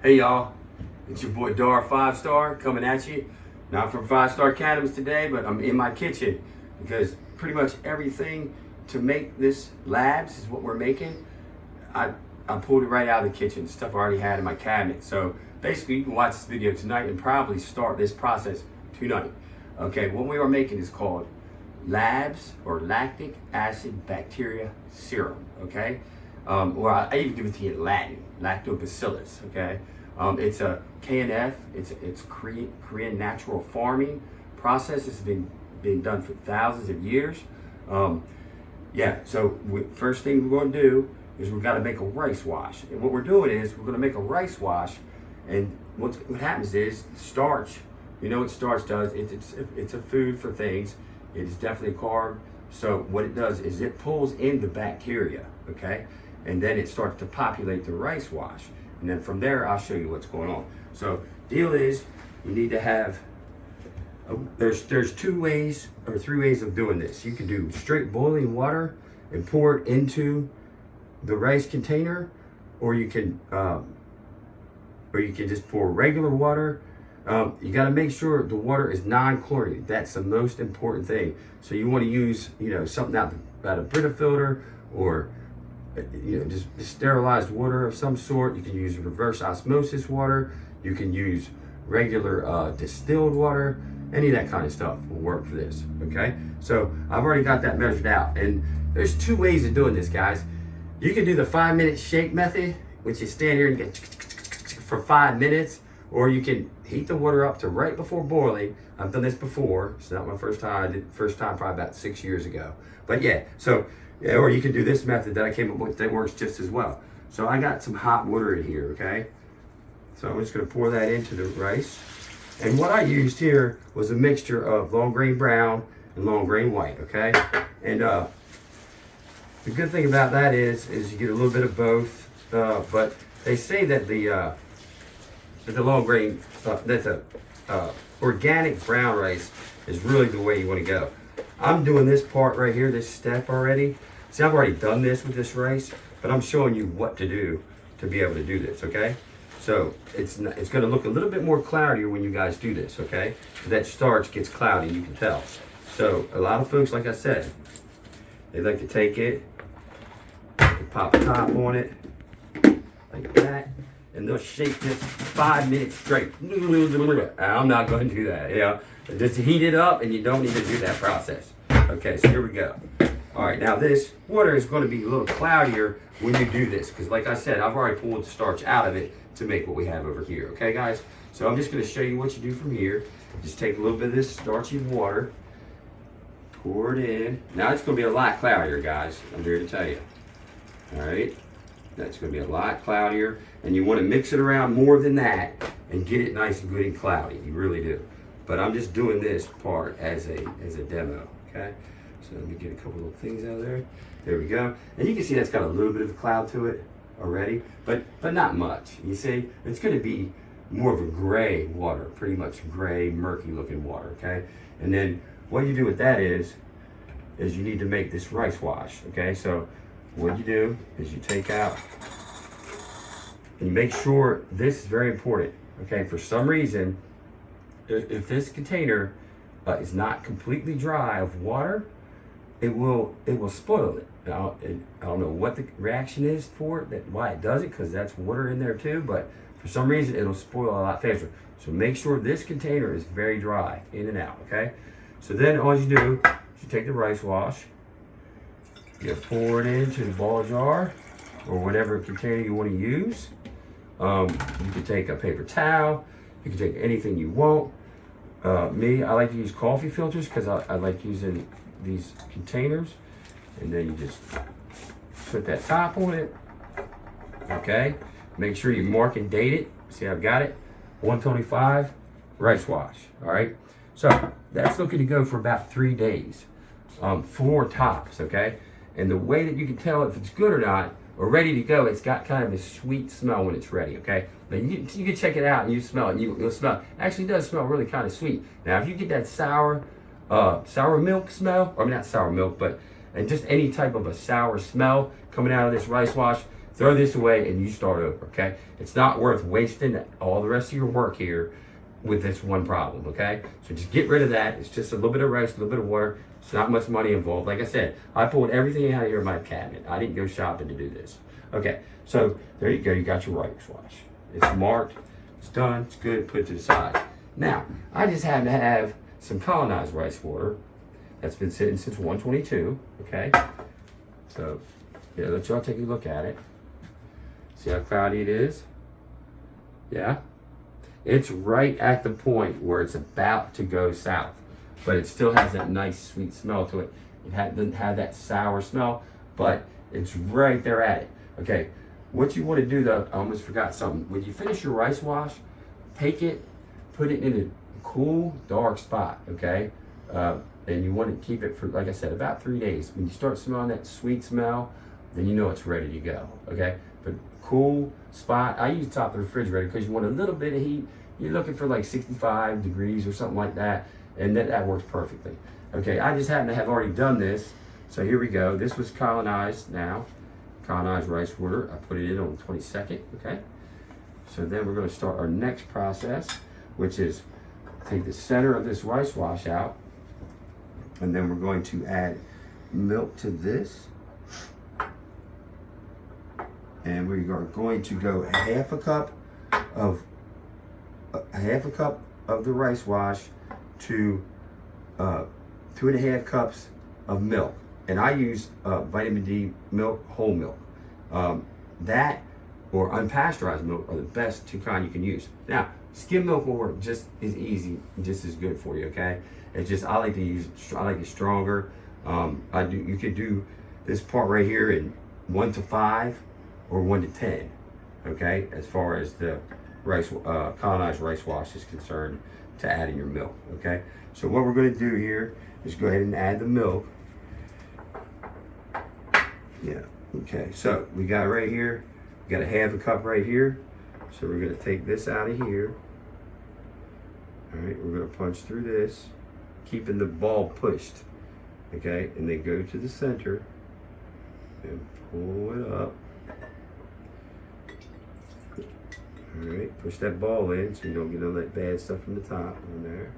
Hey y'all, it's your boy Dar 5-Star coming at you. Not from 5-Star Cannabis today, but I'm in my kitchen because pretty much everything to make this labs is what we're making. I pulled it right out of the kitchen, stuff I already had in my cabinet. So basically you can watch this video tonight and probably start this process tonight. Okay, what we are making is called labs or lactic acid bacteria serum, okay? Or I even give it to you in Latin, lactobacillus, okay? It's a KNF, it's Korean natural farming process. It's been done for thousands of years. Yeah, so first thing we're gonna do is we've gotta make a rice wash. And what we're doing is we're gonna make a rice wash, and what happens is starch, you know what starch does, it's a food for things. It is definitely a carb. So what it does is it pulls in the bacteria, okay? And then it starts to populate the rice wash. And then from there, I'll show you what's going on. So deal is, you need to have, there's 2 ways or 3 ways of doing this. You can do straight boiling water and pour it into the rice container, or you can just pour regular water. You got to make sure the water is non-chlorinated. That's the most important thing. So you want to use, something out of Brita filter, or just sterilized water of some sort. You can use reverse osmosis water. You can use regular distilled water. Any of that kind of stuff will work for this. Okay. So I've already got that measured out, and there's 2 ways of doing this, guys. You can do the 5-minute shake method, which is stand here and get for 5 minutes. Or you can heat the water up to right before boiling. I've done this before. It's not my first time. I did first time probably about 6 years ago. But yeah, or you can do this method that I came up with that works just as well. So I got some hot water in here, okay? So I'm just gonna pour that into the rice. And what I used here was a mixture of long grain brown and long grain white, okay? And the good thing about that is you get a little bit of both. But they say that the long grain, that the organic brown rice is really the way you want to go. I'm doing this part right here, this step already. See, I've already done this with this rice, but I'm showing you what to do to be able to do this, okay? So it's going to look a little bit more cloudier when you guys do this, okay? That starch gets cloudy, you can tell. So a lot of folks, like I said, they like to take it, they pop the top on it, like that. And they'll shake this 5 minutes straight. I'm not going to do that. Just heat it up, and you don't need to do that process. Okay, so here we go. All right, now this water is going to be a little cloudier when you do this, because like I said, I've already pulled the starch out of it to make what we have over here. Okay, guys? So I'm just going to show you what you do from here. Just take a little bit of this starchy water, pour it in. Now it's going to be a lot cloudier, guys. I'm here to tell you. All right. That's going to be a lot cloudier, and you want to mix it around more than that and get it nice and good and cloudy. You really do. But I'm just doing this part as a demo, okay? So let me get a couple little things out of there. There we go. And you can see that's got a little bit of a cloud to it already, but not much. You see, it's going to be more of a gray water, pretty much gray, murky looking water, okay? And then what you do with that is you need to make this rice wash, okay? So what you do is you take out, and you make sure, this is very important, okay? For some reason, if this container is not completely dry of water, it will spoil it. Now, I don't know what the reaction is for it, why it does it, because that's water in there too, but for some reason it'll spoil a lot faster. So make sure this container is very dry, in and out, okay? So then all you do is you take the rice wash, you pour it into the ball jar or whatever container you want to use. You can take a paper towel. You can take anything you want. I like to use coffee filters because I like using these containers. And then you just put that top on it. Okay. Make sure you mark and date it. See, I've got it. 125 rice wash. All right. So that's looking to go for about 3 days. 4 tops. Okay. And the way that you can tell if it's good or not, or ready to go, it's got kind of a sweet smell when it's ready, okay? Now you can check it out and you smell it, and you'll smell, actually it does smell really kind of sweet. Now if you get that sour milk smell, or I mean not sour milk, but and just any type of a sour smell coming out of this rice wash, throw this away and you start over, okay? It's not worth wasting all the rest of your work here with this one problem, okay? So just get rid of that. It's just a little bit of rice, a little bit of water. It's not much money involved. Like I said, I pulled everything out of here in my cabinet. I didn't go shopping to do this. Okay, so there you go. You got your rice wash. It's marked. It's done. It's good. Put it to the side. Now, I just happen to have some colonized rice water that's been sitting since 122, okay? So, yeah, let y'all take a look at it. See how cloudy it is? Yeah? It's right at the point where it's about to go south, but it still has that nice sweet smell to it. It doesn't have that sour smell, but it's right there at it. Okay, what you want to do though, I almost forgot something. When you finish your rice wash, take it, put it in a cool, dark spot, okay? And you want to keep it for, like I said, about 3 days. When you start smelling that sweet smell, then you know it's ready to go, okay? But cool spot. I use top of the refrigerator because you want a little bit of heat. You're looking for like 65 degrees or something like that, and that works perfectly. Okay, I just happen to have already done this, so here we go. This was colonized now, colonized rice water. I put it in on the 22nd, okay? So then we're gonna start our next process, which is take the center of this rice wash out, and then we're going to add milk to this. And we are going to go half a cup of the rice wash to 2.5 cups of milk. And I use vitamin D milk, whole milk. That or unpasteurized milk are the best two kinds you can use. Now, skim milk will work just as easy, just as good for you, okay? It's just, I like it stronger. You could do this part right here in 1 to 5 or 1 to 10, okay? As far as the colonized rice wash is concerned, to add in your milk, okay? So what we're gonna do here is go ahead and add the milk. Yeah, okay, so we got right here, we got a half a cup right here. So we're gonna take this out of here. All right, we're gonna punch through this, keeping the ball pushed, okay? And then go to the center and pull it up. All right, push that ball in so you don't get all that bad stuff from the top on there.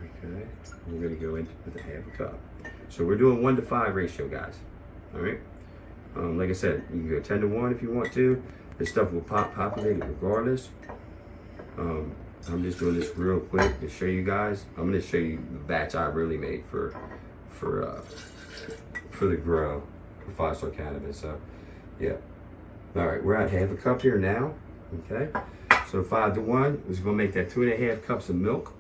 Okay, we're gonna go in with a half a cup. So we're doing 1 to 5 ratio, guys. All right, like I said, you can go 10 to 1 if you want to. This stuff will populate it regardless. I'm just doing this real quick to show you guys. I'm gonna show you the batch I really made for the grow for 5-star cannabis. So yeah, all right, we're at half a cup here now. Okay, so 5 to 1 is gonna make that 2.5 cups of milk.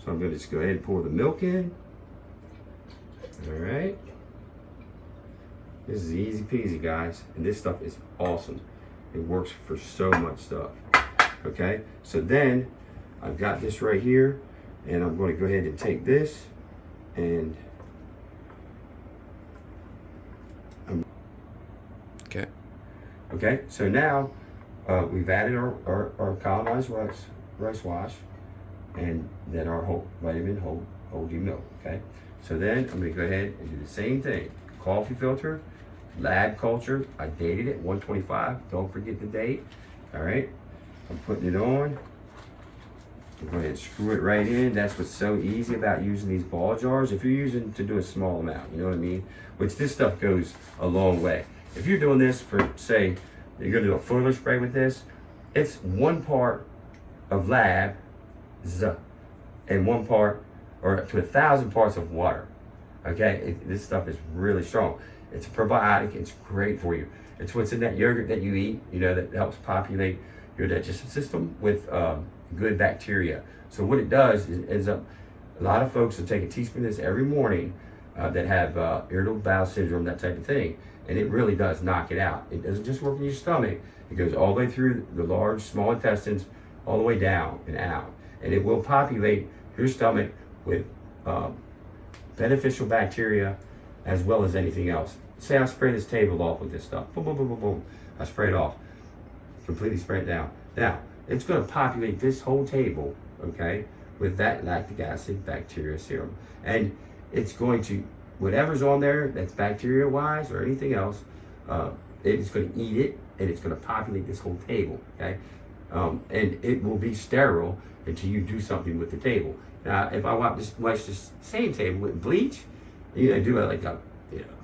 So I'm gonna just go ahead and pour the milk in. All right, this is easy peasy, guys, and this stuff is awesome. It works for so much stuff. Okay, so then I've got this right here, and I'm going to go ahead and take this and okay, so now we've added our colonized rice wash and then our whole D milk. Okay, so then I'm going to go ahead and do the same thing. Coffee filter, lab culture. I dated it 125. Don't forget the date. All right, I'm putting it on. I'm going to screw it right in. That's what's so easy about using these ball jars. If you're using to do a small amount, you know what I mean? Which this stuff goes a long way. If you're doing this for, say, you're going to do a foliar spray with this, it's 1 part of lab and 1 part or to 1,000 parts of water. Okay, this stuff is really strong. It's a probiotic. It's great for you. It's what's in that yogurt that you eat, you know, that helps populate your digestive system with good bacteria. So what it does is ends up, a lot of folks will take a teaspoon of this every morning that have irritable bowel syndrome, that type of thing. And it really does knock it out. It doesn't just work in your stomach. It goes all the way through the large, small intestines, all the way down and out. And it will populate your stomach with beneficial bacteria as well as anything else. Say I spray this table off with this stuff. Boom, boom, boom, boom, boom. I spray it off. Completely spray it down. Now, it's going to populate this whole table, okay, with that lactic acid bacteria serum. And it's going to, whatever's on there that's bacteria-wise or anything else, it's going to eat it, and it's going to populate this whole table, okay? And it will be sterile until you do something with the table. Now, if I wash this same table with bleach, do like a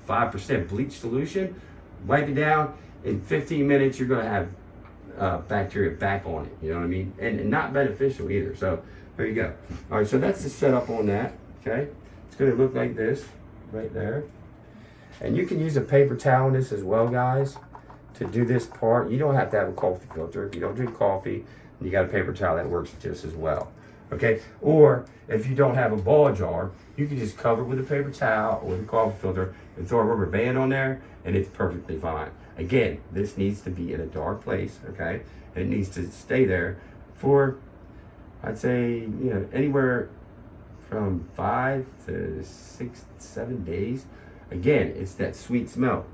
5% bleach solution, wipe it down, in 15 minutes, you're going to have bacteria back on it, you know what I mean? And not beneficial either. So there you go. All right, so that's the setup on that, okay? It's going to look like this right there. And you can use a paper towel in this as well, guys, to do this part. You don't have to have a coffee filter. If you don't drink coffee, you got a paper towel, that works just as well, okay? Or if you don't have a ball jar, you can just cover it with a paper towel or with a coffee filter and throw a rubber band on there, and it's perfectly fine. Again, this needs to be in a dark place, okay? And it needs to stay there for, I'd say, anywhere from 5 to 6, 7 days. Again, it's that sweet smell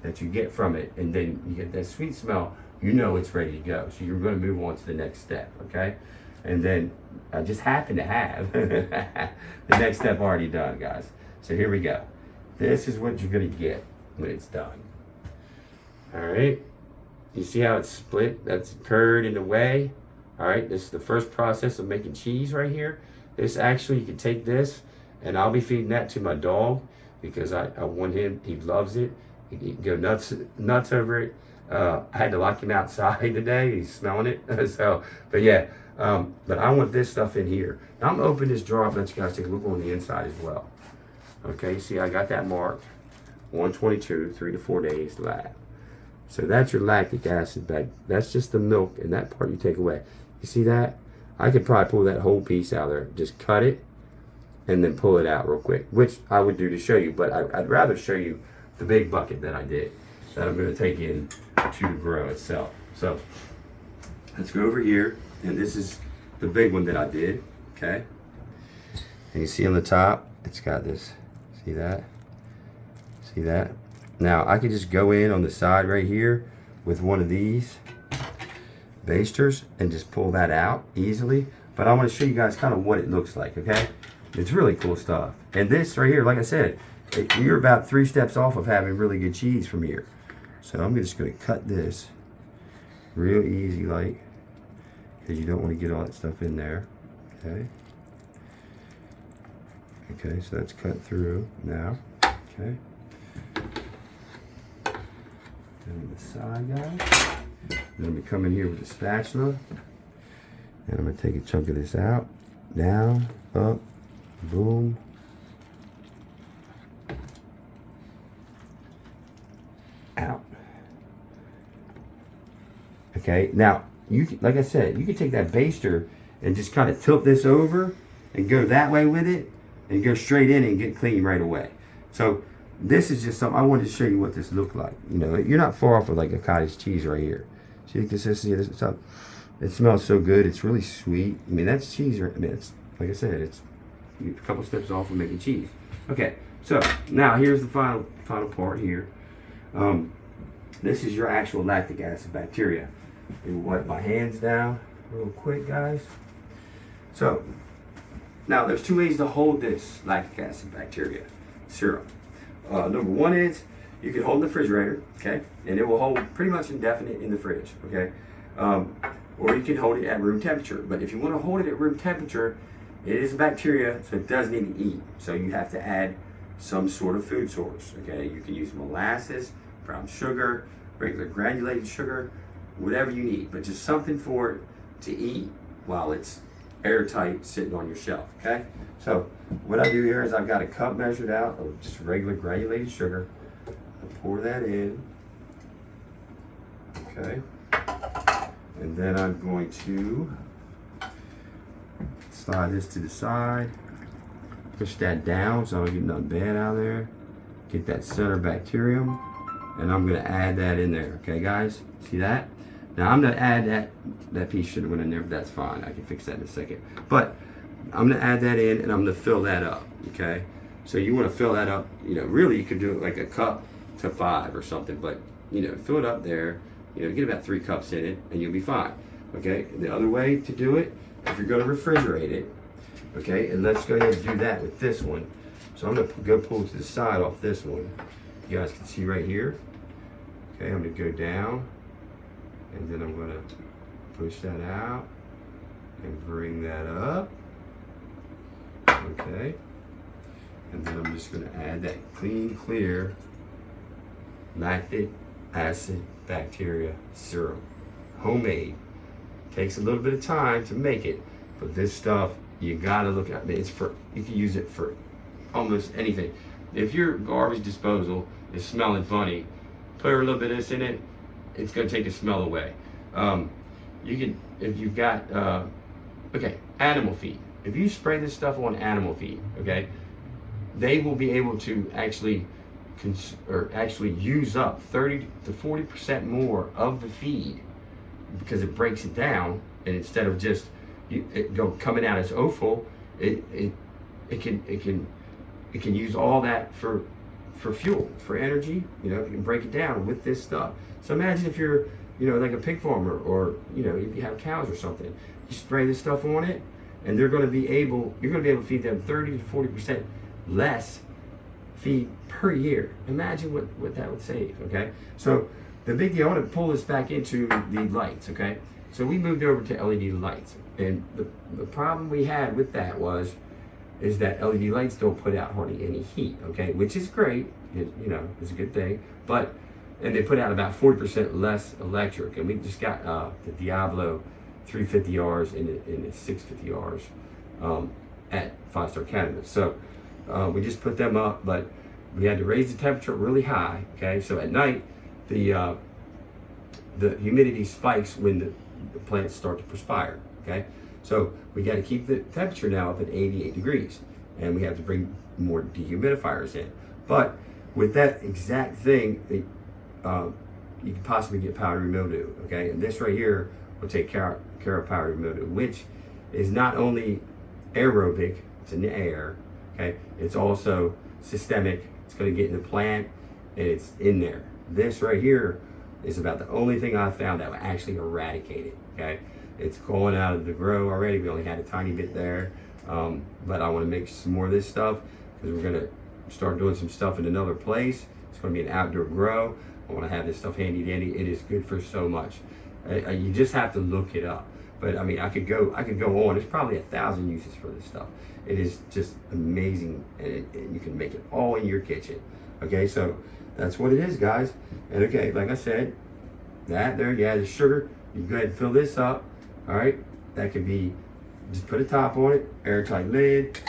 that you get from it, and then you get that sweet smell, it's ready to go. So you're going to move on to the next step, okay? And then I just happen to have the next step already done, guys. So here we go. This is what you're going to get when it's done. All right. You see how it's split? That's curd in the way. All right. This is the first process of making cheese right here. This actually, you can take this, and I'll be feeding that to my dog because I want him. He loves it. He can go nuts over it. I had to lock him outside today. He's smelling it. But yeah. But I want this stuff in here. Now I'm gonna open this jar up, let you guys take a look on the inside as well. Okay, see, I got that marked. 122, 3 to 4 days lab. So that's your lactic acid bag. That's just the milk, and that part you take away. You see that? I could probably pull that whole piece out of there. Just cut it, and then pull it out real quick, which I would do to show you, but I'd rather show you the big bucket that I did, that I'm gonna take in to grow itself. So let's go over here. And this is the big one that I did, okay? And you see on the top, it's got this, see that? See that? Now, I could just go in on the side right here with one of these basters and just pull that out easily. But I want to show you guys kind of what it looks like, okay? It's really cool stuff. And this right here, like I said, you're about 3 steps off of having really good cheese from here. So I'm just going to cut this real easy like, because you don't want to get all that stuff in there, okay? Okay, so that's cut through now, okay? Then the side, guys. Then I'm going to come in here with the spatula, and I'm going to take a chunk of this out, down, up, boom. Out. Okay, now, like I said, you can take that baster and just kind of tilt this over and go that way with it and go straight in and get clean right away. So this is just something I wanted to show you what this looked like. You're not far off of like a cottage cheese right here. See the consistency of this stuff? It smells so good. It's really sweet. I mean, that's cheese. It's like I said, it's a couple steps off of making cheese. Okay, so now here's the final part here. This is your actual lactic acid bacteria. And wipe my hands down real quick, guys. So now there's 2 ways to hold this lactic acid bacteria serum. Number 1 is you can hold in the refrigerator, okay, and it will hold pretty much indefinite in the fridge, okay. Or you can hold it at room temperature. But if you want to hold it at room temperature, it is a bacteria, so it does need to eat. So you have to add some sort of food source, okay. You can use molasses, brown sugar, regular granulated sugar, whatever you need, but just something for it to eat while it's airtight sitting on your shelf, okay? So what I do here is I've got a cup measured out of just regular granulated sugar. I pour that in, okay? And then I'm going to slide this to the side, push that down so I don't get nothing bad out of there, get that center bacterium, and I'm gonna add that in there, okay guys? See that? Now I'm gonna add that piece should have went in there, but that's fine. I can fix that in a second. But I'm gonna add that in and I'm gonna fill that up, okay? So you wanna fill that up, really you could do it like a cup to 5 or something, but fill it up there, get about 3 cups in it and you'll be fine, okay? And the other way to do it, if you're gonna refrigerate it, okay, and let's go ahead and do that with this one. So I'm gonna go pull to the side off this one. You guys can see right here, Okay, I'm gonna go down, and then I'm gonna push that out and bring that up. Okay, and then I'm just gonna add that clean, clear lactic acid bacteria serum, homemade. Takes a little bit of time to make it, but this stuff, you gotta look at it. You can use it for almost anything. If your garbage disposal is smelling funny, put a little bit of this in it, it's gonna take the smell away. You can, if you've got, okay, animal feed. If you spray this stuff on animal feed, okay, they will be able to actually use up 30 to 40% more of the feed, because it breaks it down, and instead of just coming out as offal, it can use all that for fuel, for energy. You know, you can break it down with this stuff. So imagine if you're, you know, like a pig farmer, or, you know, if you have cows or something, you spray this stuff on it, and you're going to be able to feed them 30 to 40% less feed per year. Imagine what that would save. Okay, so the big deal, I want to pull this back into the lights. Okay, so we moved over to LED lights, and the problem we had with that is that LED lights don't put out hardly any heat. Okay, which is great. You know, it's a good thing, and they put out about 40% less electric. And we just got the Diablo 350Rs and the 650Rs at 5-star cannabis. So we just put them up, but we had to raise the temperature really high. Okay, so at night the humidity spikes when the plants start to perspire. Okay, so we got to keep the temperature now up at 88 degrees, and we have to bring more dehumidifiers in. But with that exact thing, you can possibly get powdery mildew. Okay, and this right here will take care of powdery mildew, which is not only aerobic, it's in the air. Okay, it's also systemic. It's going to get in the plant, and it's in there. This right here is about the only thing I found that will actually eradicate it. Okay, it's going out of the grow already. We only had a tiny bit there, but I want to make some more of this stuff, because we're going to start doing some stuff in another place. It's going to be an outdoor grow. I want to have this stuff handy dandy. It is good for so much. You just have to look it up. But I mean, I could go on. There's probably 1,000 uses for this stuff. It is just amazing, and you can make it all in your kitchen. Okay, so that's what it is, guys. And okay, like I said, that there, you add the sugar. You go ahead and fill this up. All right, that could be, just put a top on it, airtight lid.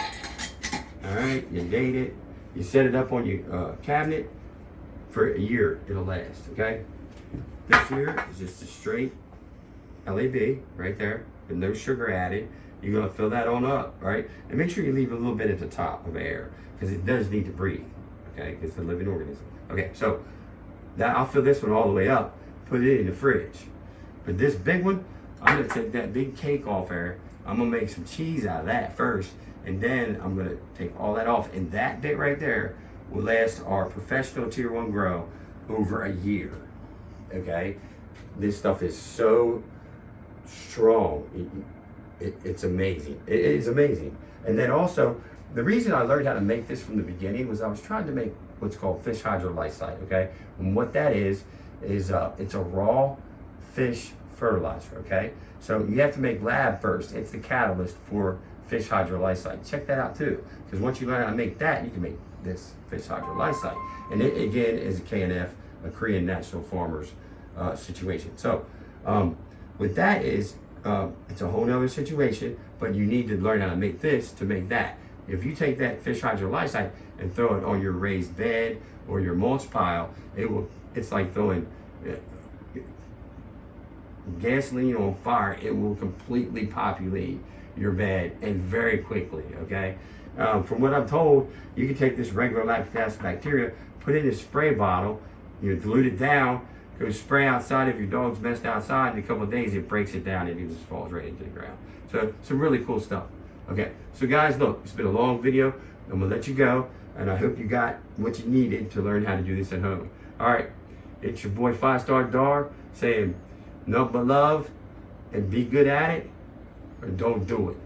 All right, you date it. You set it up on your cabinet for a year. It'll last. Okay. This here is just a straight LAB right there, with no sugar added. You're gonna fill that on up, right? And make sure you leave a little bit at the top of air, because it does need to breathe. Okay, it's a living organism. Okay, so that, I'll fill this one all the way up, put it in the fridge. But this big one, I'm gonna take that big cake off there. I'm gonna make some cheese out of that first, and then I'm gonna take all that off. And that bit right there will last our professional tier 1 grow over a year. Okay, this stuff is so strong. It's amazing. It is amazing. And then also, the reason I learned how to make this from the beginning was I was trying to make what's called fish hydrolysate. Okay, and what that is it's a raw fish fertilizer. Okay, so you have to make lab first. It's the catalyst for fish hydrolysate. Check that out too, because once you learn how to make that, you can make this fish hydrolysate. And it again is a KNF, a Korean National Farmers situation. So with that is, it's a whole nother situation, but you need to learn how to make this to make that. If you take that fish hydrolysate and throw it on your raised bed or your mulch pile, it's like throwing gasoline on fire. It will completely populate your bed, and very quickly. Okay, from what I'm told, you can take this regular lactic acid bacteria, put it in a spray bottle, you dilute it down, go spray outside. If your dog's messed outside, in a couple of days it breaks it down and it just falls right into the ground. So some really cool stuff. Okay, so guys, look, it's been a long video. I'm gonna let you go, and I hope you got what you needed to learn how to do this at home. All right, it's your boy 5-Star Dar saying nothing but love, and be good at it, or don't do it.